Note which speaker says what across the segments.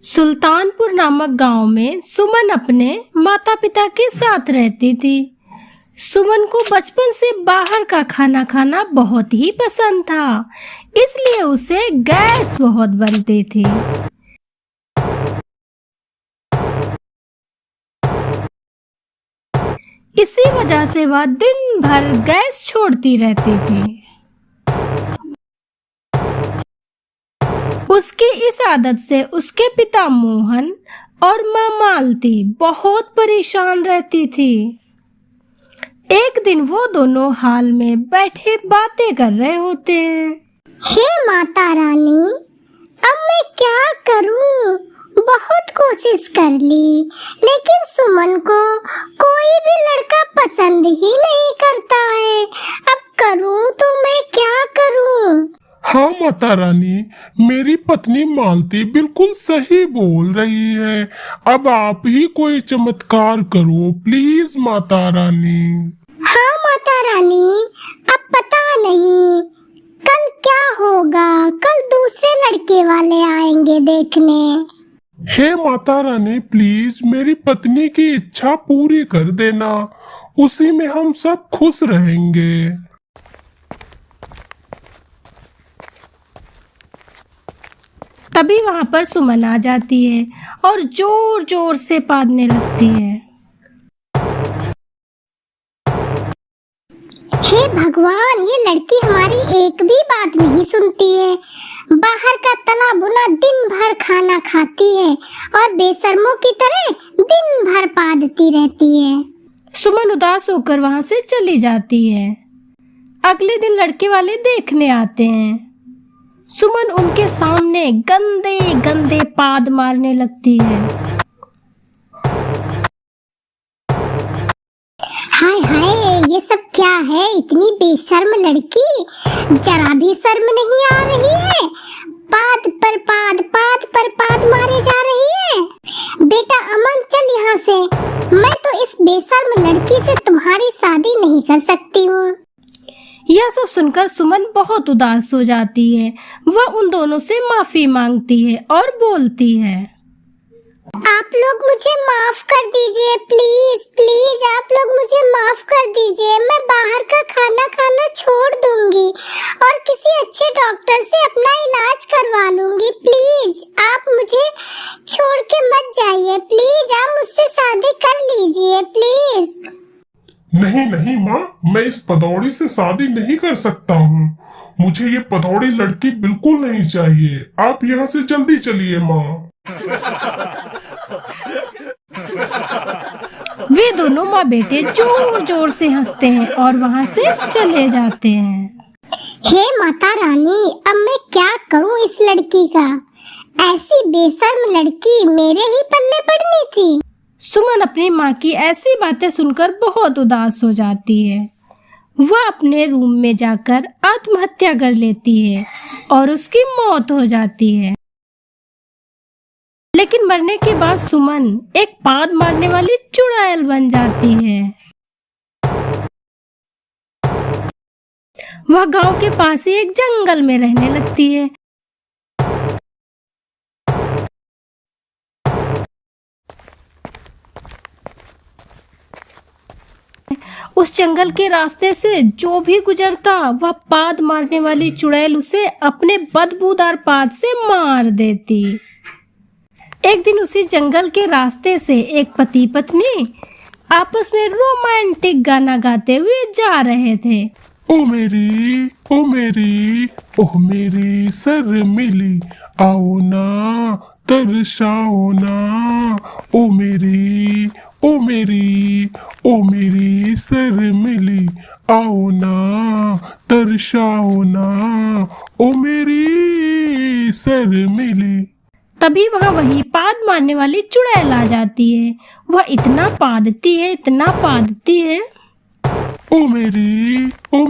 Speaker 1: सुल्तानपुर नामक गांव में सुमन अपने माता पिता के साथ रहती थी। सुमन को बचपन से बाहर का खाना खाना बहुत ही पसंद था, इसलिए उसे गैस बहुत बनती थी। इसी वजह से वह दिन भर गैस छोड़ती रहती थी। उसकी इस आदत से उसके पिता मोहन और माँ मालती बहुत परेशान रहती थी। एक दिन वो दोनों हाल में बैठे बातें कर रहे होते हैं।
Speaker 2: हे माता रानी, अब मैं क्या करूं? बहुत कोशिश कर ली, लेकिन सुमन को कोई भी लड़का पसंद ही नहीं करता है। अब करूं तो मैं क्या करूं?
Speaker 3: हाँ माता रानी, मेरी पत्नी मालती बिल्कुल सही बोल रही है। अब आप ही कोई चमत्कार करो प्लीज माता रानी।
Speaker 2: हाँ माता रानी, अब पता नहीं कल क्या होगा। कल दूसरे लड़के वाले आएंगे देखने।
Speaker 3: हे माता रानी, प्लीज मेरी पत्नी की इच्छा पूरी कर देना, उसी में हम सब खुश रहेंगे।
Speaker 1: तभी वहां पर सुमन आ जाती है और जोर जोर से पादने लगती है।
Speaker 2: हे भगवान, ये लड़की हमारी एक भी बात नहीं सुनती है। बाहर का तला भुना दिन भर खाना खाती है और बेशर्मों की तरह दिन भर पादती रहती है।
Speaker 1: सुमन उदास होकर वहां से चली जाती है। अगले दिन लड़के वाले देखने आते हैं। सुमन उनके सामने गंदे गंदे पाद मारने लगती है।
Speaker 2: हाय हाय, ये सब क्या है? इतनी बेशर्म लड़की, जरा भी शर्म नहीं आ रही है। पाद पर पाद मारे जा रही है। बेटा अमन, चल यहाँ से। मैं तो इस बेशर्म लड़की से तुम्हारी शादी नहीं कर सकती हूँ।
Speaker 1: यह सब सुनकर सुमन बहुत उदास हो जाती है। वह उन दोनों से माफी मांगती है और बोलती है,
Speaker 2: आप लोग मुझे माफ कर दीजिए, प्लीज प्लीज आप लोग मुझे माफ कर दीजिए। मैं बाहर का खाना खाना छोड़ दूंगी और किसी अच्छे डॉक्टर से अपना इलाज करवा लूंगी। प्लीज आप मुझे छोड़ के मत जाइए। प्लीज आप मुझसे शादी कर लीजिए प्लीज।
Speaker 3: नहीं नहीं माँ, मैं इस पदौड़ी से शादी नहीं कर सकता हूँ। मुझे ये पदौड़ी लड़की बिल्कुल नहीं चाहिए। आप यहाँ से जल्दी चलिए माँ।
Speaker 1: वे दोनों माँ बेटे जोर जोर से हंसते हैं और वहां से चले जाते हैं।
Speaker 2: हे माता रानी, अब मैं क्या करूं इस लड़की का? ऐसी बेशर्म लड़की मेरे ही पल्ले पड़नी थी।
Speaker 1: सुमन अपनी माँ की ऐसी बातें सुनकर बहुत उदास हो जाती है। वह अपने रूम में जाकर आत्महत्या कर लेती है और उसकी मौत हो जाती है। लेकिन मरने के बाद सुमन एक पाद मारने वाली चुड़ैल बन जाती है। वह गांव के पास ही एक जंगल में रहने लगती है। उस जंगल के रास्ते से जो भी गुजरता, वह पाद मारने वाली चुड़ैल उसे अपने बदबूदार पाद से मार देती। एक दिन उसी जंगल के रास्ते से एक पति पत्नी आपस में रोमांटिक गाना गाते हुए जा रहे थे।
Speaker 3: ओ मेरी ओ मेरी ओह मेरी सर मिली, आओ ना तरसाओ ना। ओ मेरी ओ मेरी ओ मेरी सर मिली, आओ ना तरसाओ ना। ओ मेरी सर मिली।
Speaker 1: तभी वहां वही पाद मारने वाली चुड़ैल आ जाती है। वह इतना पादती है।
Speaker 3: ओ मेरी ओह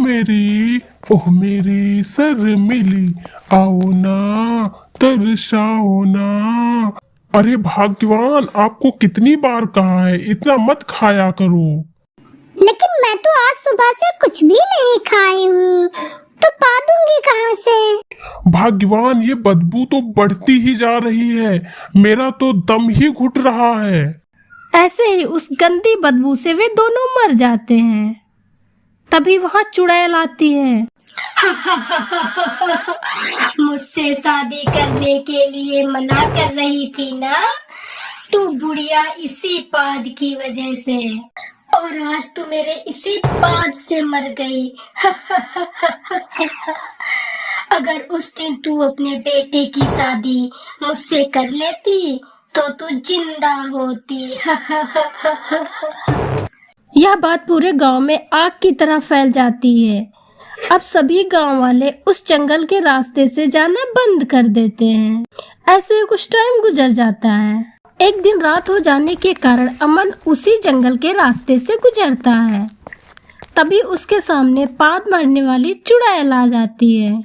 Speaker 3: मेरी सर मिली, आओ ना तरसाओ ना। अरे भाग्यवान, आपको कितनी बार कहा है इतना मत खाया करो।
Speaker 2: लेकिन मैं तो आज सुबह से कुछ भी नहीं खाई हूँ। तो पा दूंगी कहाँ से?
Speaker 3: भगवान, ये बदबू तो बढ़ती ही जा रही है, मेरा तो दम ही घुट रहा है।
Speaker 1: ऐसे ही उस गंदी बदबू से वे दोनों मर जाते हैं। तभी वहाँ चुड़ैल आती है।
Speaker 4: मुझसे शादी करने के लिए मना कर रही थी ना तू बुढ़िया, इसी पाद की वजह से, और आज तू मेरे इसी पाद से मर गई। अगर उस दिन तू अपने बेटे की शादी मुझसे कर लेती तो तू जिंदा होती।
Speaker 1: यह बात पूरे गांव में आग की तरह फैल जाती है। अब सभी गांव वाले उस जंगल के रास्ते से जाना बंद कर देते हैं। ऐसे ही कुछ टाइम गुजर जाता है। एक दिन रात हो जाने के कारण अमन उसी जंगल के रास्ते से गुजरता है। तभी उसके सामने पाद मारने वाली चुड़ैल आ जाती है।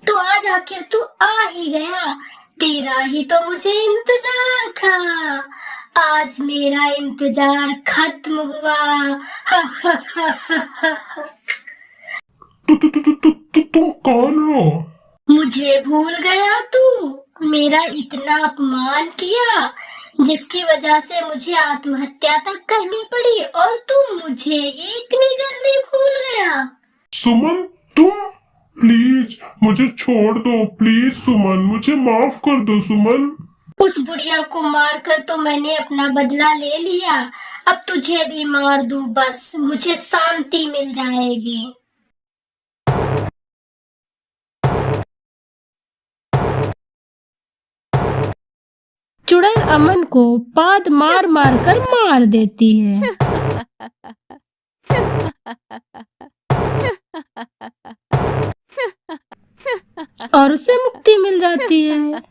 Speaker 4: तो आज आखिर तू आ ही गया, तेरा ही तो मुझे इंतजार था। आज मेरा इंतजार खत्म हुआ।
Speaker 3: तुम कौन हो?
Speaker 4: मुझे भूल गया तू? मेरा इतना अपमान किया जिसकी वजह से मुझे आत्महत्या तक करनी पड़ी, और तू मुझे ही इतनी जल्दी भूल गया।
Speaker 3: सुमन, तुम प्लीज मुझे छोड़ दो, प्लीज सुमन, मुझे माफ कर दो सुमन।
Speaker 4: उस बुढ़िया को मारकर तो मैंने अपना बदला ले लिया, अब तुझे भी मार दूं, बस मुझे शांति मिल जाएगी।
Speaker 1: चुड़ैल अमन को पाद मार मार कर मार देती है। और उसे मुक्ति मिल जाती है।